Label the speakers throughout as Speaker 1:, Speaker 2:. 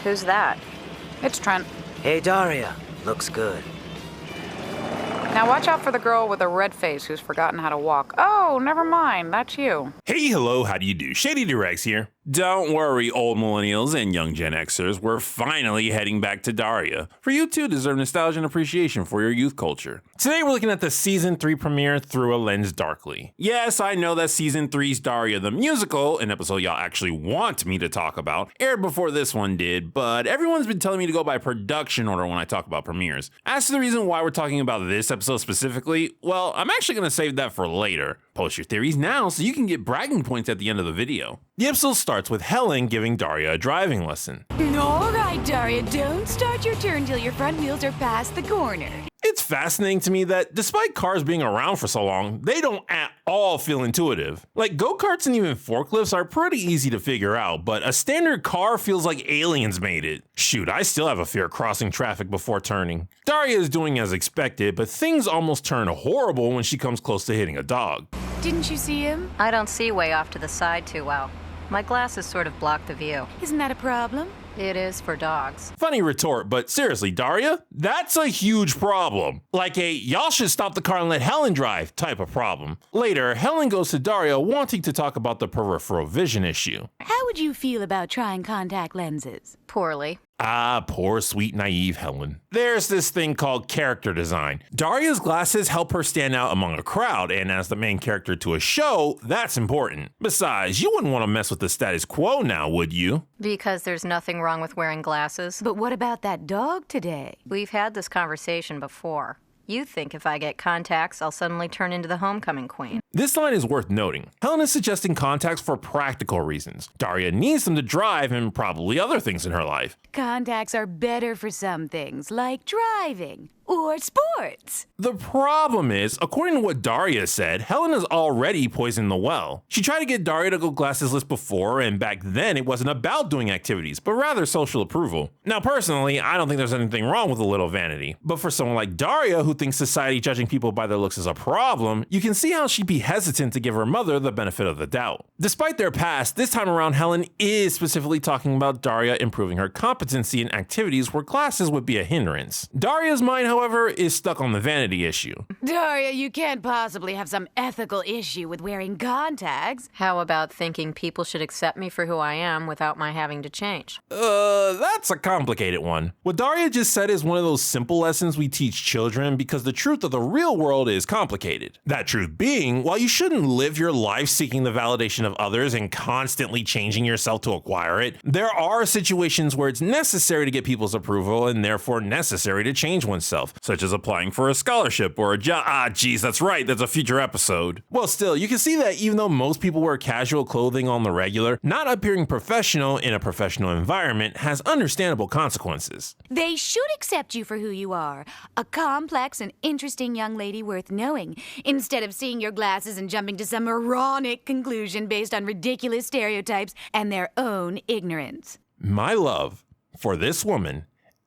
Speaker 1: Who's that?
Speaker 2: It's Trent.
Speaker 3: Hey, Daria. Looks good.
Speaker 2: Now watch out for the girl with a red face who's forgotten how to walk. Oh, never mind. That's you.
Speaker 4: Hey, hello, how do you do? Shady Doorags here. Don't worry, old millennials and young Gen Xers, we're finally heading back to Daria. For you too deserve nostalgia and appreciation for your youth culture. Today we're looking at the Season 3 premiere Through a Lens Darkly. Yes, I know that Season 3's Daria the Musical, an episode y'all actually want me to talk about, aired before this one did, but everyone's been telling me to go by production order when I talk about premieres. As to the reason why we're talking about this episode specifically, well, I'm actually going to save that for later. Post your theories now so you can get bragging points at the end of the video. The episode starts with Helen giving Daria a driving lesson.
Speaker 5: All right, Daria, don't start your turn till your front wheels are past the corner.
Speaker 4: It's fascinating to me that despite cars being around for so long, they don't at all feel intuitive. Like go-karts and even forklifts are pretty easy to figure out, but a standard car feels like aliens made it. Shoot, I still have a fear crossing traffic before turning. Daria is doing as expected, but things almost turn horrible when she comes close to hitting a dog.
Speaker 5: Didn't you see him?
Speaker 1: I don't see way off to the side too well. My glasses sort of block the view.
Speaker 5: Isn't that a problem?
Speaker 1: It is for dogs.
Speaker 4: Funny retort, but seriously, Daria, that's a huge problem. Like a y'all should stop the car and let Helen drive type of problem. Later, Helen goes to Daria wanting to talk about the peripheral vision issue.
Speaker 5: How would you feel about trying contact lenses?
Speaker 1: Poorly.
Speaker 4: Ah, poor, sweet, naive Helen. There's this thing called character design. Daria's glasses help her stand out among a crowd, and as the main character to a show, that's important. Besides, you wouldn't want to mess with the status quo now, would you?
Speaker 1: Because there's nothing wrong with wearing glasses.
Speaker 5: But what about that dog today?
Speaker 1: We've had this conversation before. You think if I get contacts, I'll suddenly turn into the homecoming queen.
Speaker 4: This line is worth noting. Helen is suggesting contacts for practical reasons. Daria needs them to drive and probably other things in her life.
Speaker 5: Contacts are better for some things, like driving or sports.
Speaker 4: The problem is, according to what Daria said, Helen has already poisoned the well. She tried to get Daria to go glassesless before, and back then it wasn't about doing activities, but rather social approval. Now personally, I don't think there's anything wrong with a little vanity, but for someone like Daria who thinks society judging people by their looks is a problem, you can see how she'd be hesitant to give her mother the benefit of the doubt. Despite their past, this time around Helen is specifically talking about Daria improving her competency in activities where glasses would be a hindrance. Daria's mind, however, is stuck on the vanity issue.
Speaker 5: Daria, you can't possibly have some ethical issue with wearing contacts.
Speaker 1: How about thinking people should accept me for who I am without my having to change?
Speaker 4: That's a complicated one. What Daria just said is one of those simple lessons we teach children because the truth of the real world is complicated. That truth being, while you shouldn't live your life seeking the validation of others and constantly changing yourself to acquire it, there are situations where it's necessary to get people's approval and therefore necessary to change oneself, such as applying for a scholarship or a job. Geez, that's right, that's a future episode. Well, still, you can see that even though most people wear casual clothing on the regular, not appearing professional in a professional environment has understandable consequences.
Speaker 5: They should accept you for who you are, a complex and interesting young lady worth knowing, instead of seeing your glasses and jumping to some moronic conclusion based on ridiculous stereotypes and their own ignorance.
Speaker 4: My love for this woman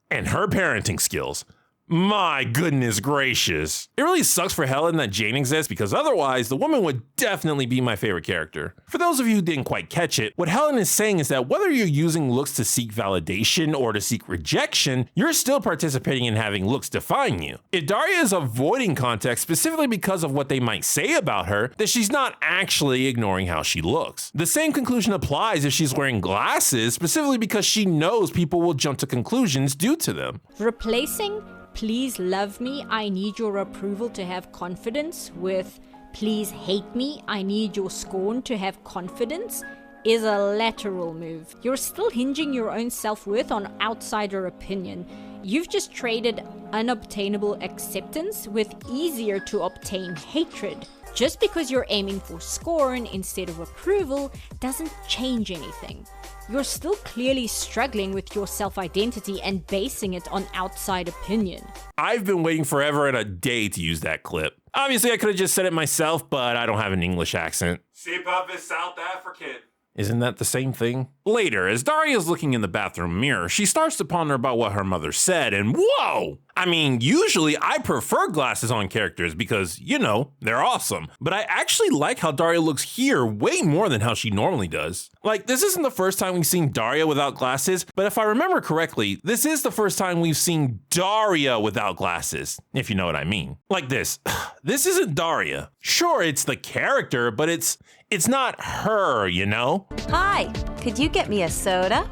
Speaker 4: and her parenting skills. My goodness gracious. It really sucks for Helen that Jane exists because otherwise the woman would definitely be my favorite character. For those of you who didn't quite catch it, what Helen is saying is that whether you're using looks to seek validation or to seek rejection, you're still participating in having looks define you. If Daria is avoiding context specifically because of what they might say about her, then she's not actually ignoring how she looks. The same conclusion applies if she's wearing glasses specifically because she knows people will jump to conclusions due to them.
Speaker 6: Replacing "Please love me, I need your approval to have confidence" with "Please hate me, I need your scorn to have confidence" is a lateral move. You're still hinging your own self-worth on outsider opinion. You've just traded unobtainable acceptance with easier to obtain hatred. Just because you're aiming for scorn instead of approval doesn't change anything. You're still clearly struggling with your self-identity and basing it on outside opinion.
Speaker 4: I've been waiting forever and a day to use that clip. Obviously, I could have just said it myself, but I don't have an English accent.
Speaker 7: Sipap is South African.
Speaker 4: Isn't that the same thing? Later, as Daria is looking in the bathroom mirror, she starts to ponder about what her mother said, and whoa! I mean, usually I prefer glasses on characters because, you know, they're awesome. But I actually like how Daria looks here way more than how she normally does. Like, this isn't the first time we've seen Daria without glasses, but if I remember correctly, this is the first time we've seen Daria without glasses, if you know what I mean. Like this. This isn't Daria. Sure, it's the character, but it's not her, you know?
Speaker 1: Hi, could you get me a soda?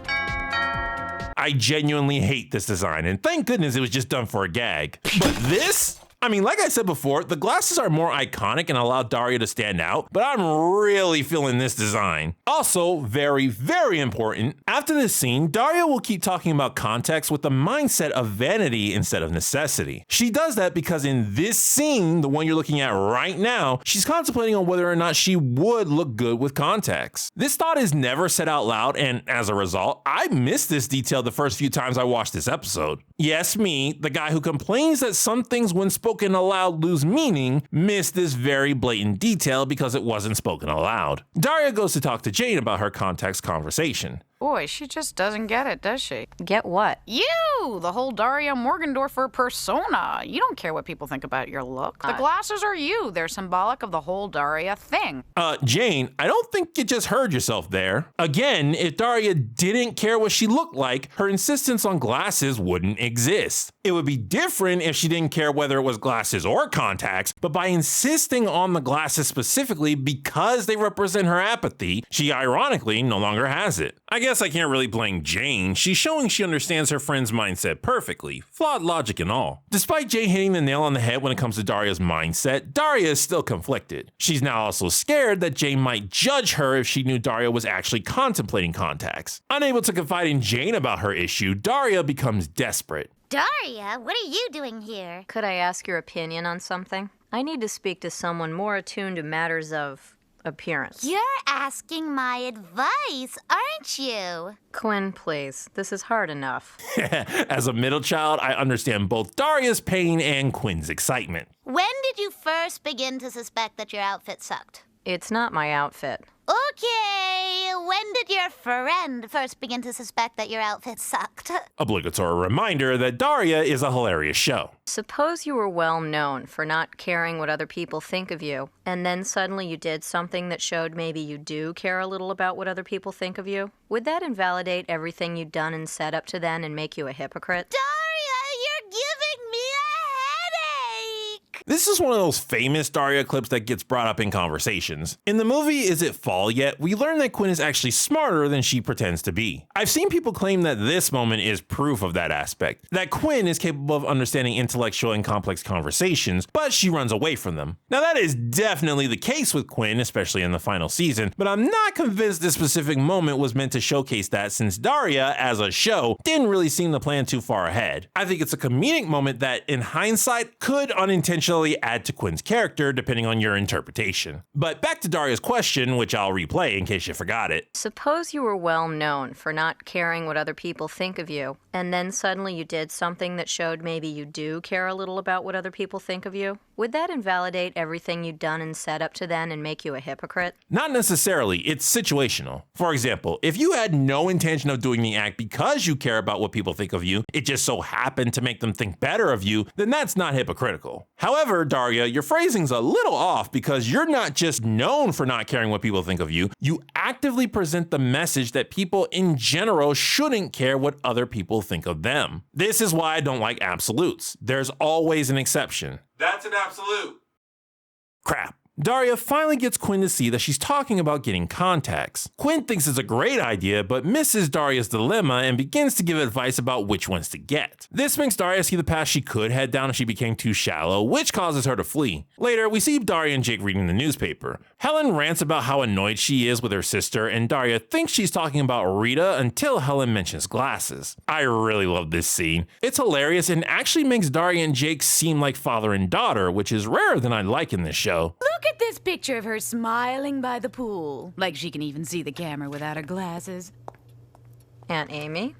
Speaker 4: I genuinely hate this design, and thank goodness it was just done for a gag. But this? I mean, like I said before, the glasses are more iconic and allow Daria to stand out, but I'm really feeling this design. Also, very, very important, after this scene, Daria will keep talking about context with the mindset of vanity instead of necessity. She does that because in this scene, the one you're looking at right now, she's contemplating on whether or not she would look good with contacts. This thought is never said out loud, and as a result, I missed this detail the first few times I watched this episode. Yes, me, the guy who complains that some things when spoken aloud lose meaning, missed this very blatant detail because it wasn't spoken aloud. Daria goes to talk to Jane about her contacts conversation.
Speaker 2: Boy, she just doesn't get it, does she?
Speaker 1: Get what?
Speaker 2: You! The whole Daria Morgendorfer persona. You don't care what people think about your look. The glasses are you. They're symbolic of the whole Daria thing.
Speaker 4: Jane, I don't think you just heard yourself there. Again, if Daria didn't care what she looked like, her insistence on glasses wouldn't exist. It would be different if she didn't care whether it was glasses or contacts, but by insisting on the glasses specifically because they represent her apathy, she ironically no longer has it. I guess I can't really blame Jane. She's showing she understands her friend's mindset perfectly, flawed logic and all. Despite Jane hitting the nail on the head when it comes to Daria's mindset, Daria is still conflicted. She's now also scared that Jane might judge her if she knew Daria was actually contemplating contacts. Unable to confide in Jane about her issue, Daria becomes desperate.
Speaker 8: Daria, what are you doing here?
Speaker 1: Could I ask your opinion on something? I need to speak to someone more attuned to matters of appearance.
Speaker 8: You're asking my advice, aren't you?
Speaker 1: Quinn, please. This is hard enough.
Speaker 4: As a middle child, I understand both Daria's pain and Quinn's excitement.
Speaker 8: When did you first begin to suspect that your outfit sucked?
Speaker 1: It's not my outfit.
Speaker 8: Okay, when did your friend first begin to suspect that your outfit sucked?
Speaker 4: Obligatory reminder that Daria is a hilarious show.
Speaker 1: Suppose you were well known for not caring what other people think of you, and then suddenly you did something that showed maybe you do care a little about what other people think of you. Would that invalidate everything you'd done and said up to then and make you a hypocrite?
Speaker 8: Daria, you're giving me a headache!
Speaker 4: This is one of those famous Daria clips that gets brought up in conversations. In the movie Is It Fall Yet?, we learn that Quinn is actually smarter than she pretends to be. I've seen people claim that this moment is proof of that aspect, that Quinn is capable of understanding intellectual and complex conversations, but she runs away from them. Now that is definitely the case with Quinn, especially in the final season, but I'm not convinced this specific moment was meant to showcase that, since Daria, as a show, didn't really seem to plan too far ahead. I think it's a comedic moment that, in hindsight, could unintentionally add to Quinn's character depending on your interpretation. But back to Daria's question, which I'll replay in case you forgot it.
Speaker 1: Suppose you were well known for not caring what other people think of you, and then suddenly you did something that showed maybe you do care a little about what other people think of you. Would that invalidate everything you'd done and said up to then and make you a hypocrite?
Speaker 4: Not necessarily, it's situational. For example, if you had no intention of doing the act because you care about what people think of you, it just so happened to make them think better of you, then that's not hypocritical. However, Daria, your phrasing's a little off because you're not just known for not caring what people think of you, you actively present the message that people in general shouldn't care what other people think of them. This is why I don't like absolutes. There's always an exception.
Speaker 7: That's an absolute.
Speaker 4: Crap. Daria finally gets Quinn to see that she's talking about getting contacts. Quinn thinks it's a great idea, but misses Daria's dilemma and begins to give advice about which ones to get. This makes Daria see the path she could head down if she became too shallow, which causes her to flee. Later, we see Daria and Jake reading the newspaper. Helen rants about how annoyed she is with her sister, and Daria thinks she's talking about Rita until Helen mentions glasses. I really love this scene. It's hilarious and actually makes Daria and Jake seem like father and daughter, which is rarer than I like in this show.
Speaker 5: Look at this picture of her smiling by the pool. Like she can even see the camera without her glasses.
Speaker 1: Aunt Amy?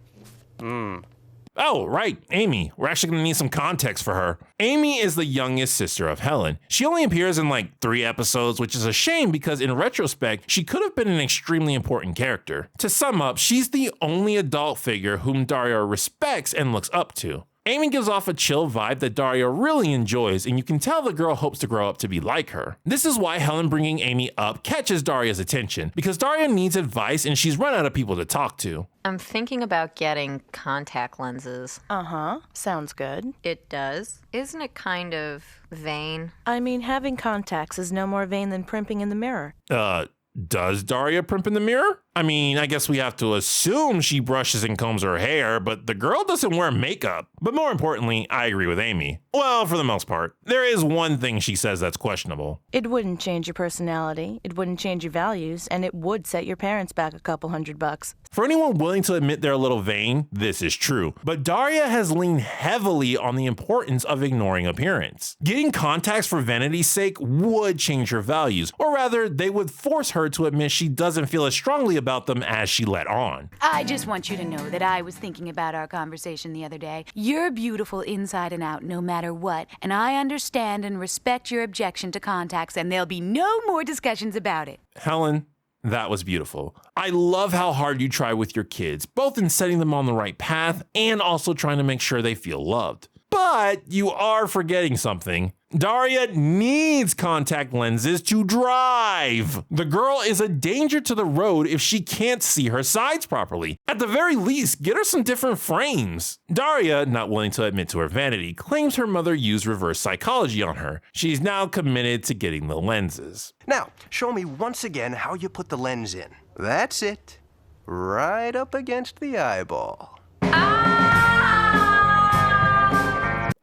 Speaker 4: Oh, right, Amy. We're actually gonna need some context for her. Amy is the youngest sister of Helen. She only appears in like 3 episodes, which is a shame because in retrospect, she could have been an extremely important character. To sum up, she's the only adult figure whom Daria respects and looks up to. Amy gives off a chill vibe that Daria really enjoys, and you can tell the girl hopes to grow up to be like her. This is why Helen bringing Amy up catches Daria's attention, because Daria needs advice and she's run out of people to talk to.
Speaker 1: I'm thinking about getting contact lenses.
Speaker 9: Uh-huh. Sounds good.
Speaker 1: It does? Isn't it kind of vain?
Speaker 9: I mean, having contacts is no more vain than primping in the mirror.
Speaker 4: Does Daria primp in the mirror? I mean, I guess we have to assume she brushes and combs her hair, but the girl doesn't wear makeup. But more importantly, I agree with Amy. Well, for the most part. There is one thing she says that's questionable.
Speaker 9: It wouldn't change your personality, it wouldn't change your values, and it would set your parents back a couple $100.
Speaker 4: For anyone willing to admit they're a little vain, this is true. But Daria has leaned heavily on the importance of ignoring appearance. Getting contacts for vanity's sake would change her values, or rather, they would force her to admit she doesn't feel as strongly about them as she let on.
Speaker 5: I just want you to know that I was thinking about our conversation the other day. You're beautiful inside and out, no matter what, and I understand and respect your objection to contacts, and there'll be no more discussions about it.
Speaker 4: Helen, that was beautiful. I love how hard you try with your kids, both in setting them on the right path and also trying to make sure they feel loved. But you are forgetting something. Daria needs contact lenses to drive. The girl is a danger to the road if she can't see her sides properly. At the very least, get her some different frames. Daria, not willing to admit to her vanity, claims her mother used reverse psychology on her. She's now committed to getting the lenses.
Speaker 10: Now, show me once again how you put the lens in. That's it. Right up against the eyeball.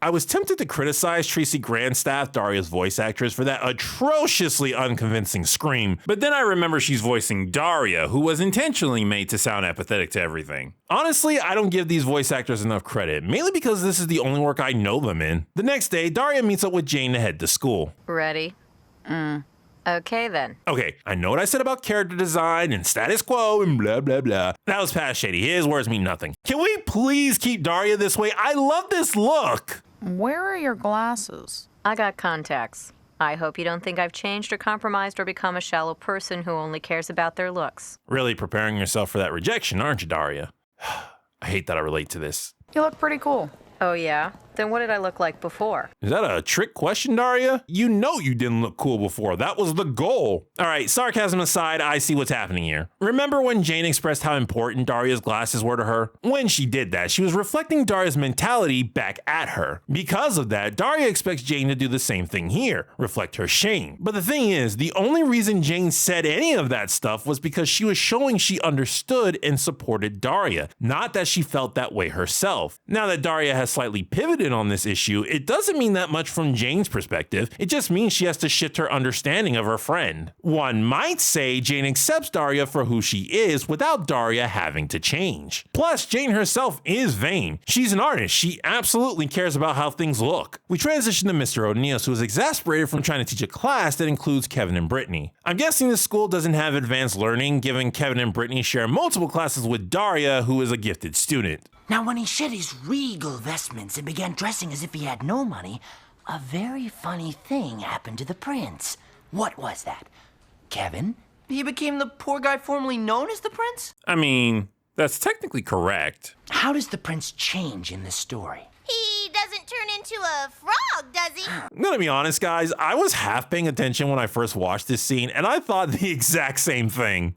Speaker 4: I was tempted to criticize Tracy Grandstaff, Daria's voice actress, for that atrociously unconvincing scream, but then I remember she's voicing Daria, who was intentionally made to sound apathetic to everything. Honestly, I don't give these voice actors enough credit, mainly because this is the only work I know them in. The next day, Daria meets up with Jane to head to school.
Speaker 1: Ready? Okay then.
Speaker 4: Okay, I know what I said about character design and status quo and blah blah blah. That was past Shady. His words mean nothing. Can we please keep Daria this way? I love this look.
Speaker 2: Where are your glasses?
Speaker 1: I got contacts. I hope you don't think I've changed or compromised or become a shallow person who only cares about their looks.
Speaker 4: Really preparing yourself for that rejection, aren't you, Daria? I hate that I relate to this.
Speaker 2: You look pretty cool.
Speaker 1: Oh yeah? Then what did I look like before?
Speaker 4: Is that a trick question, Daria? You know you didn't look cool before. That was the goal. All right, sarcasm aside, I see what's happening here. Remember when Jane expressed how important Daria's glasses were to her? When she did that, she was reflecting Daria's mentality back at her. Because of that, Daria expects Jane to do the same thing here, reflect her shame. But the thing is, the only reason Jane said any of that stuff was because she was showing she understood and supported Daria, not that she felt that way herself. Now that Daria has slightly pivoted on this issue, it doesn't mean that much from Jane's perspective. It just means she has to shift her understanding of her friend. One might say Jane accepts Daria for who she is without Daria having to change. Plus, Jane herself is vain. She's an artist. She absolutely cares about how things look. We transition to Mr. O'Neill's, who is exasperated from trying to teach a class that includes Kevin and Brittany. I'm guessing the school doesn't have advanced learning, given Kevin and Brittany share multiple classes with Daria, who is a gifted student.
Speaker 11: Now, when he shed his regal vestments and began dressing as if he had no money, a very funny thing happened to the prince. What was that? Kevin?
Speaker 12: He became the poor guy formerly known as the prince?
Speaker 4: I mean, that's technically correct.
Speaker 11: How does the prince change in this story?
Speaker 8: He doesn't turn into a frog, does he?
Speaker 4: I'm gonna be honest, guys, I was half paying attention when I first watched this scene, and I thought the exact same thing.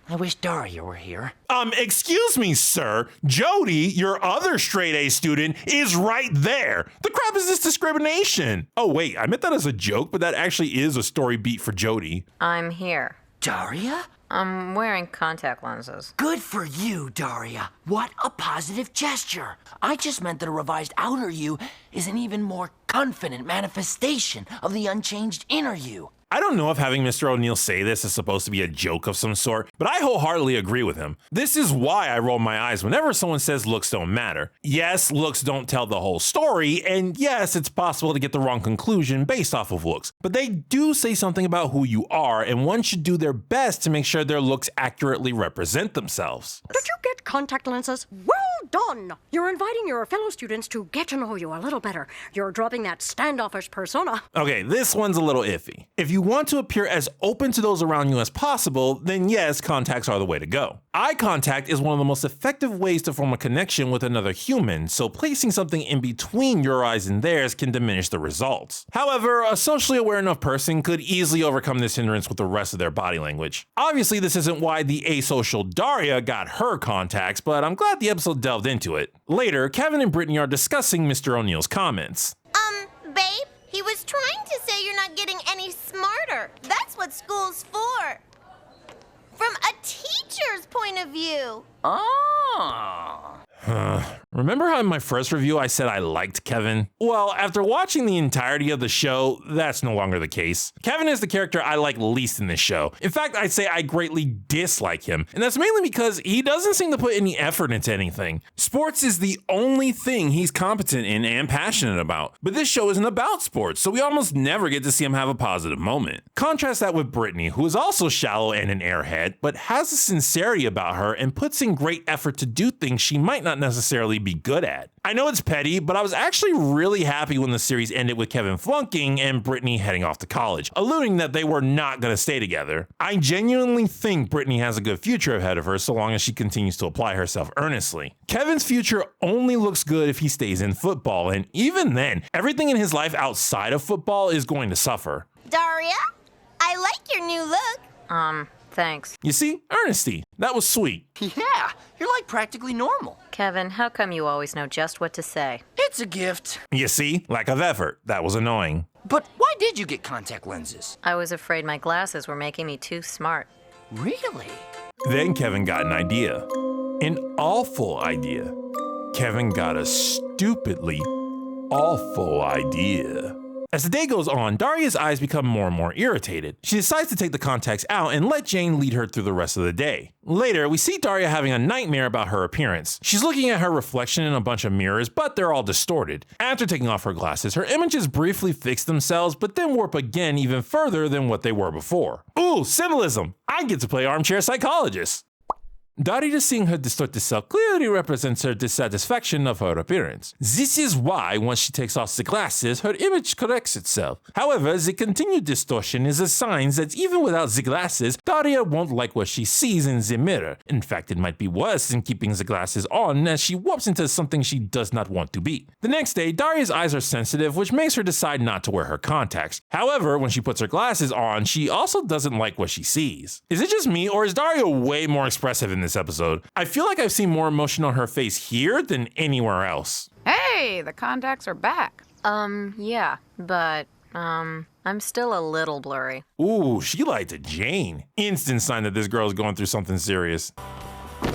Speaker 11: I wish Daria were here.
Speaker 4: Excuse me, sir. Jody, your other straight-A student, is right there. The crap is this discrimination? Oh, wait, I meant that as a joke, but that actually is a story beat for Jody.
Speaker 1: I'm here.
Speaker 11: Daria?
Speaker 1: I'm wearing contact lenses.
Speaker 11: Good for you, Daria. What a positive gesture. I just meant that a revised outer you is an even more confident manifestation of the unchanged inner you.
Speaker 4: I don't know if having Mr. O'Neill say this is supposed to be a joke of some sort, but I wholeheartedly agree with him. This is why I roll my eyes whenever someone says looks don't matter. Yes, looks don't tell the whole story, and yes, it's possible to get the wrong conclusion based off of looks, but they do say something about who you are, and one should do their best to make sure their looks accurately represent themselves.
Speaker 6: Did you get contact lenses? Well
Speaker 13: done! You're inviting your fellow students to get to know you a little better. You're dropping that standoffish persona.
Speaker 4: Okay, this one's a little iffy. If you want to appear as open to those around you as possible, then yes, contacts are the way to go. Eye contact is one of the most effective ways to form a connection with another human, so placing something in between your eyes and theirs can diminish the results. However, a socially aware enough person could easily overcome this hindrance with the rest of their body language. Obviously, this isn't why the asocial Daria got her contacts, but I'm glad the episode delved into it. Later, Kevin and Brittany are discussing Mr. O'Neill's comments.
Speaker 14: Babe, he was trying to say you're not getting any smarter. That's what school's for. From a teacher's point of view.
Speaker 11: Oh.
Speaker 4: Remember how in my first review I said I liked Kevin? Well, after watching the entirety of the show, that's no longer the case. Kevin is the character I like least in this show. In fact, I'd say I greatly dislike him, and that's mainly because he doesn't seem to put any effort into anything. Sports is the only thing he's competent in and passionate about, but this show isn't about sports, so we almost never get to see him have a positive moment. Contrast that with Brittany, who is also shallow and an airhead, but has a sincerity about her and puts in great effort to do things she might not necessarily be good at. I know it's petty, but I was actually really happy when the series ended with Kevin flunking and Brittany heading off to college, alluding that they were not going to stay together. I genuinely think Brittany has a good future ahead of her so long as she continues to apply herself earnestly. Kevin's future only looks good if he stays in football, and even then, everything in his life outside of football is going to suffer.
Speaker 14: Daria, I like your new look.
Speaker 1: Thanks.
Speaker 4: You see, earnesty. That was sweet.
Speaker 12: Yeah, you're like practically normal.
Speaker 1: Kevin, how come you always know just what to say?
Speaker 12: It's a gift.
Speaker 4: You see, lack of effort. That was annoying.
Speaker 12: But why did you get contact lenses?
Speaker 1: I was afraid my glasses were making me too smart.
Speaker 12: Really?
Speaker 4: Then Kevin got an idea. An awful idea. Kevin got a stupidly awful idea. As the day goes on, Daria's eyes become more and more irritated. She decides to take the contacts out and let Jane lead her through the rest of the day. Later, we see Daria having a nightmare about her appearance. She's looking at her reflection in a bunch of mirrors, but they're all distorted. After taking off her glasses, her images briefly fix themselves, but then warp again even further than what they were before. Ooh, symbolism! I get to play armchair psychologist! Daria seeing her distorted self clearly represents her dissatisfaction of her appearance. This is why once she takes off the glasses, her image corrects itself. However, the continued distortion is a sign that even without the glasses, Daria won't like what she sees in the mirror. In fact, it might be worse than keeping the glasses on as she warps into something she does not want to be. The next day, Daria's eyes are sensitive, which makes her decide not to wear her contacts. However, when she puts her glasses on, she also doesn't like what she sees. Is it just me, or is Daria way more expressive in this episode? I feel like I've seen more emotion on her face here than anywhere else.
Speaker 2: Hey, the contacts are back.
Speaker 1: Yeah, but, I'm still a little blurry.
Speaker 4: Ooh, she lied to Jane. Instant sign that this girl's going through something serious.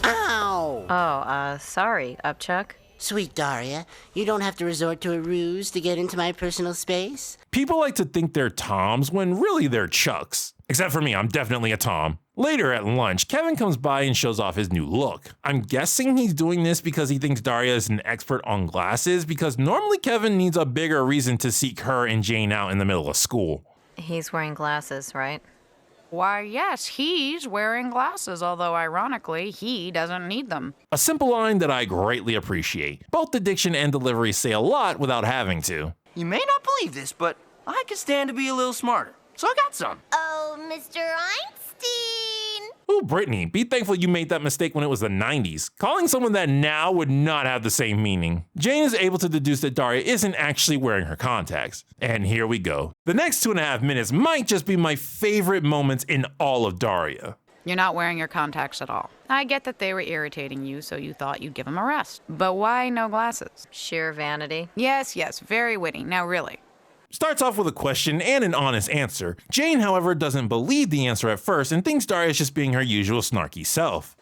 Speaker 15: Ow!
Speaker 1: Oh, sorry, Upchuck.
Speaker 15: Sweet Daria, you don't have to resort to a ruse to get into my personal space.
Speaker 4: People like to think they're Toms when really they're Chucks. Except for me, I'm definitely a Tom. Later at lunch, Kevin comes by and shows off his new look. I'm guessing he's doing this because he thinks Daria is an expert on glasses, because normally Kevin needs a bigger reason to seek her and Jane out in the middle of school.
Speaker 1: He's wearing glasses, right?
Speaker 2: Why, yes, he's wearing glasses, although ironically, he doesn't need them.
Speaker 4: A simple line that I greatly appreciate. Both the diction and delivery say a lot without having to.
Speaker 12: You may not believe this, but I could stand to be a little smarter. So I got some.
Speaker 14: Oh, Mr. Einstein.
Speaker 4: Ooh, Brittany, be thankful you made that mistake when it was the 90s. Calling someone that now would not have the same meaning. Jane is able to deduce that Daria isn't actually wearing her contacts. And here we go. The next 2.5 minutes might just be my favorite moments in all of Daria.
Speaker 2: You're not wearing your contacts at all. I get that they were irritating you, so you thought you'd give them a rest. But why no glasses?
Speaker 1: Sheer vanity.
Speaker 2: Yes, very witty. Now really.
Speaker 4: Starts off with a question and an honest answer. Jane, however, doesn't believe the answer at first and thinks Daria is just being her usual snarky self.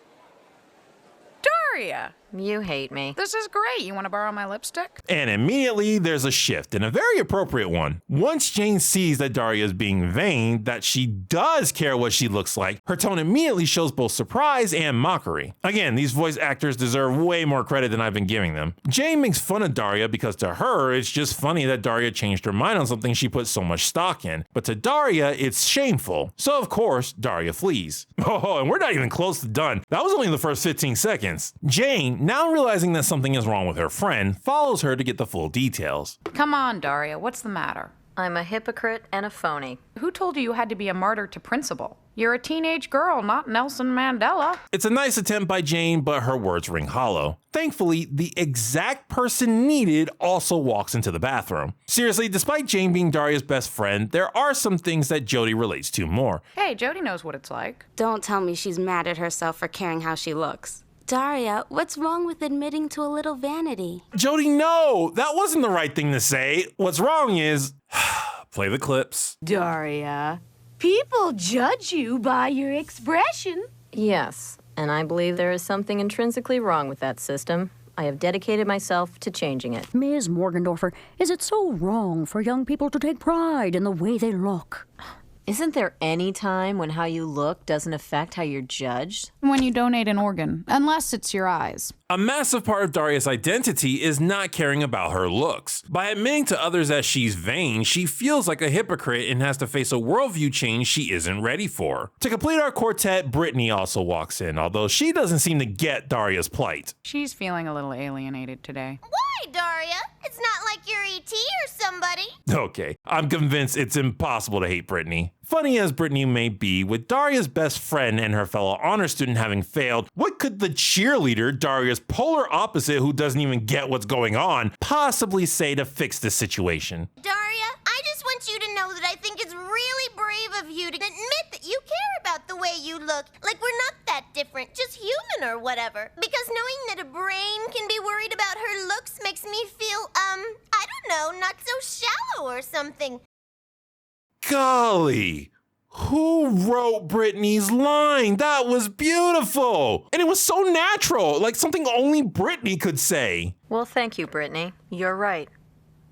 Speaker 2: Daria!
Speaker 1: You hate me.
Speaker 2: This is great. You want to borrow my lipstick?
Speaker 4: And immediately there's a shift, and a very appropriate one. Once Jane sees that Daria is being vain, that she does care what she looks like, her tone immediately shows both surprise and mockery. Again, these voice actors deserve way more credit than I've been giving them. Jane makes fun of Daria because to her, it's just funny that Daria changed her mind on something she put so much stock in. But to Daria, it's shameful. So of course, Daria flees. Oh, and we're not even close to done. That was only the first 15 seconds. Jane, now realizing that something is wrong with her friend, follows her to get the full details.
Speaker 2: Come on, Daria, what's the matter?
Speaker 1: I'm a hypocrite and a phony.
Speaker 2: Who told you had to be a martyr to principle? You're a teenage girl, not Nelson Mandela.
Speaker 4: It's a nice attempt by Jane, but her words ring hollow. Thankfully, the exact person needed also walks into the bathroom. Seriously, despite Jane being Daria's best friend, there are some things that Jody relates to more.
Speaker 2: Hey, Jody knows what it's like.
Speaker 16: Don't tell me she's mad at herself for caring how she looks. Daria, what's wrong with admitting to a little vanity?
Speaker 4: Jody, no! That wasn't the right thing to say. What's wrong is... play the clips.
Speaker 5: Daria, people judge you by your expression.
Speaker 1: Yes, and I believe there is something intrinsically wrong with that system. I have dedicated myself to changing it.
Speaker 13: Ms. Morgendorfer, is it so wrong for young people to take pride in the way they look?
Speaker 1: Isn't there any time when how you look doesn't affect how you're judged?
Speaker 2: When you donate an organ, unless it's your eyes.
Speaker 4: A massive part of Daria's identity is not caring about her looks. By admitting to others that she's vain, she feels like a hypocrite and has to face a worldview change she isn't ready for. To complete our quartet, Brittany also walks in, although she doesn't seem to get Daria's plight.
Speaker 2: She's feeling a little alienated today.
Speaker 14: Why, Daria? It's not like you're E.T. or somebody.
Speaker 4: Okay, I'm convinced it's impossible to hate Brittany. Funny as Brittany may be, with Daria's best friend and her fellow honor student having failed, what could the cheerleader, Daria's polar opposite who doesn't even get what's going on, possibly say to fix this situation?
Speaker 14: Daria, I just want you to know that I think it's really brave of you to admit that you care about the way you look. Like we're not that different, just human or whatever. Because knowing that a brain can be worried about her looks makes me feel, I don't know, not so shallow or something.
Speaker 4: Golly, who wrote Brittany's line? That was beautiful. And it was so natural, like something only Brittany could say.
Speaker 1: Well, thank you, Brittany. You're right.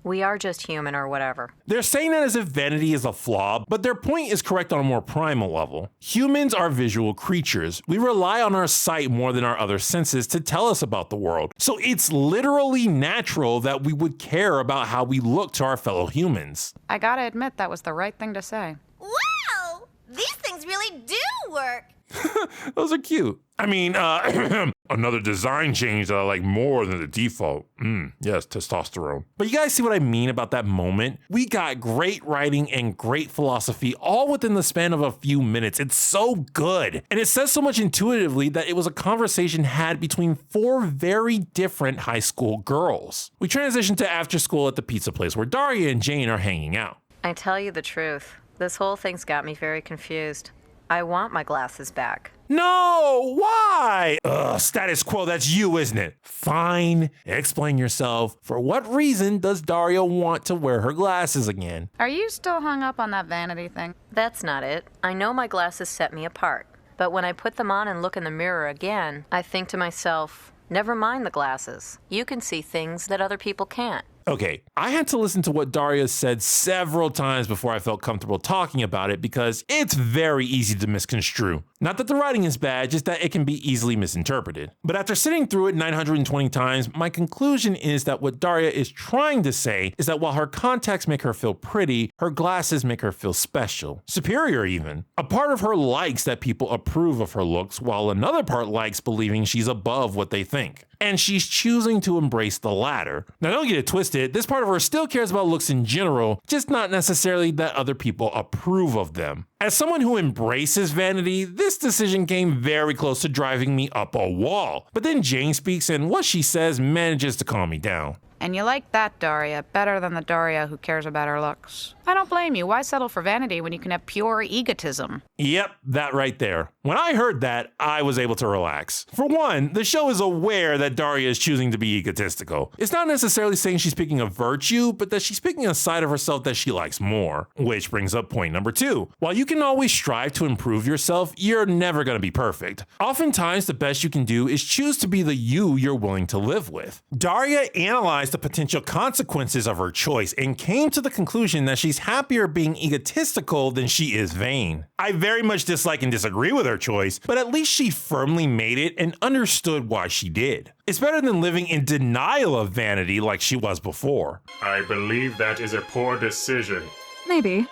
Speaker 1: We are just human or whatever.
Speaker 4: They're saying that as if vanity is a flaw, but their point is correct on a more primal level. Humans are visual creatures. We rely on our sight more than our other senses to tell us about the world. So it's literally natural that we would care about how we look to our fellow humans.
Speaker 2: I gotta admit, that was the right thing to say.
Speaker 14: Wow! These things really do work.
Speaker 4: Those are cute. I mean, another design change that I like more than the default. Yes, testosterone. But you guys see what I mean about that moment? We got great writing and great philosophy all within the span of a few minutes. It's so good. And it says so much intuitively that it was a conversation had between 4 very different high school girls. We transition to after school at the pizza place where Daria and Jane are hanging out.
Speaker 1: I tell you the truth, this whole thing's got me very confused. I want my glasses back.
Speaker 4: No, why? Ugh, status quo, that's you, isn't it? Fine, explain yourself. For what reason does Daria want to wear her glasses again?
Speaker 2: Are you still hung up on that vanity thing?
Speaker 1: That's not it. I know my glasses set me apart. But when I put them on and look in the mirror again, I think to myself, never mind the glasses. You can see things that other people can't.
Speaker 4: Okay, I had to listen to what Daria said several times before I felt comfortable talking about it because it's very easy to misconstrue. Not that the writing is bad, just that it can be easily misinterpreted. But after sitting through it 920 times, my conclusion is that what Daria is trying to say is that while her contacts make her feel pretty, her glasses make her feel special. Superior even. A part of her likes that people approve of her looks, while another part likes believing she's above what they think. And she's choosing to embrace the latter. Now don't get it twisted, this part of her still cares about looks in general, just not necessarily that other people approve of them. As someone who embraces vanity, this decision came very close to driving me up a wall. But then Jane speaks and what she says manages to calm me down.
Speaker 2: And you like that Daria better than the Daria who cares about her looks. I don't blame you. Why settle for vanity when you can have pure egotism?
Speaker 4: Yep, that right there. When I heard that, I was able to relax. For one, the show is aware that Daria is choosing to be egotistical. It's not necessarily saying she's picking a virtue, but that she's picking a side of herself that she likes more. Which brings up point number 2. While you can always strive to improve yourself, you're never going to be perfect. Oftentimes, the best you can do is choose to be the you you're willing to live with. Daria analyzed the potential consequences of her choice and came to the conclusion that she's happier being egotistical than she is vain. I very much dislike and disagree with her choice, but at least she firmly made it and understood why she did. It's better than living in denial of vanity like she was before.
Speaker 7: I believe that is a poor decision.
Speaker 17: Maybe,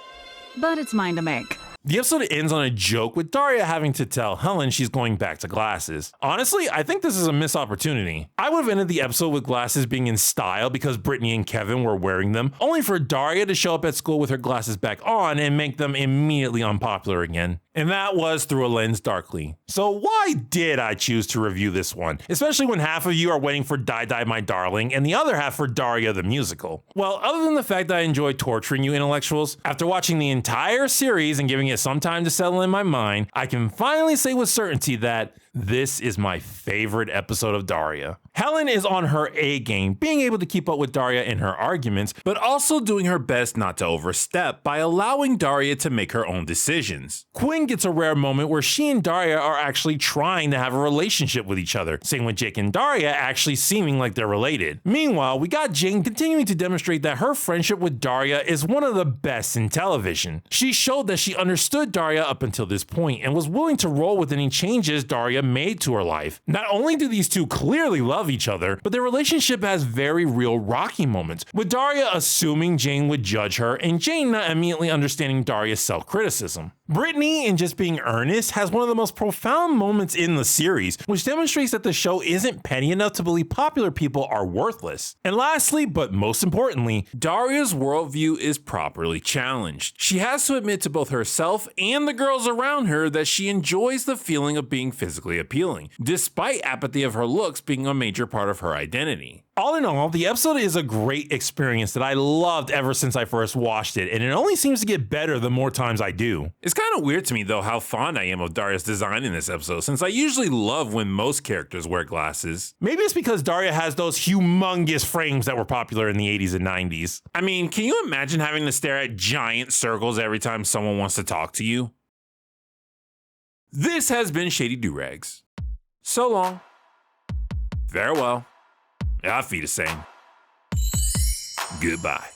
Speaker 17: but it's mine to make.
Speaker 4: The episode ends on a joke with Daria having to tell Helen she's going back to glasses. Honestly, I think this is a missed opportunity. I would have ended the episode with glasses being in style because Brittany and Kevin were wearing them, only for Daria to show up at school with her glasses back on and make them immediately unpopular again. And that was Through a Lens Darkly. So why did I choose to review this one? Especially when half of you are waiting for Die Die My Darling and the other half for Daria the musical. Well, other than the fact that I enjoy torturing you intellectuals, after watching the entire series and giving it some time to settle in my mind, I can finally say with certainty that this is my favorite episode of Daria. Helen is on her A game, being able to keep up with Daria in her arguments, but also doing her best not to overstep by allowing Daria to make her own decisions. Quinn gets a rare moment where she and Daria are actually trying to have a relationship with each other, same with Jake and Daria actually seeming like they're related. Meanwhile, we got Jane continuing to demonstrate that her friendship with Daria is one of the best in television. She showed that she understood Daria up until this point and was willing to roll with any changes Daria made to her life. Not only do these two clearly love each other, but their relationship has very real rocky moments, with Daria assuming Jane would judge her and Jane not immediately understanding Daria's self-criticism. Brittany, in just being earnest, has one of the most profound moments in the series, which demonstrates that the show isn't petty enough to believe popular people are worthless. And lastly, but most importantly, Daria's worldview is properly challenged. She has to admit to both herself and the girls around her that she enjoys the feeling of being physically appealing, despite apathy of her looks being a major part of her identity. All in all, the episode is a great experience that I loved ever since I first watched it, and it only seems to get better the more times I do. It's kind of weird to me though how fond I am of Daria's design in this episode, since I usually love when most characters wear glasses. Maybe it's because Daria has those humongous frames that were popular in the 80s and 90s. I mean, can you imagine having to stare at giant circles every time someone wants to talk to you? This has been Shady Doorags. So long. Farewell. Auf Wiedersehen. Goodbye.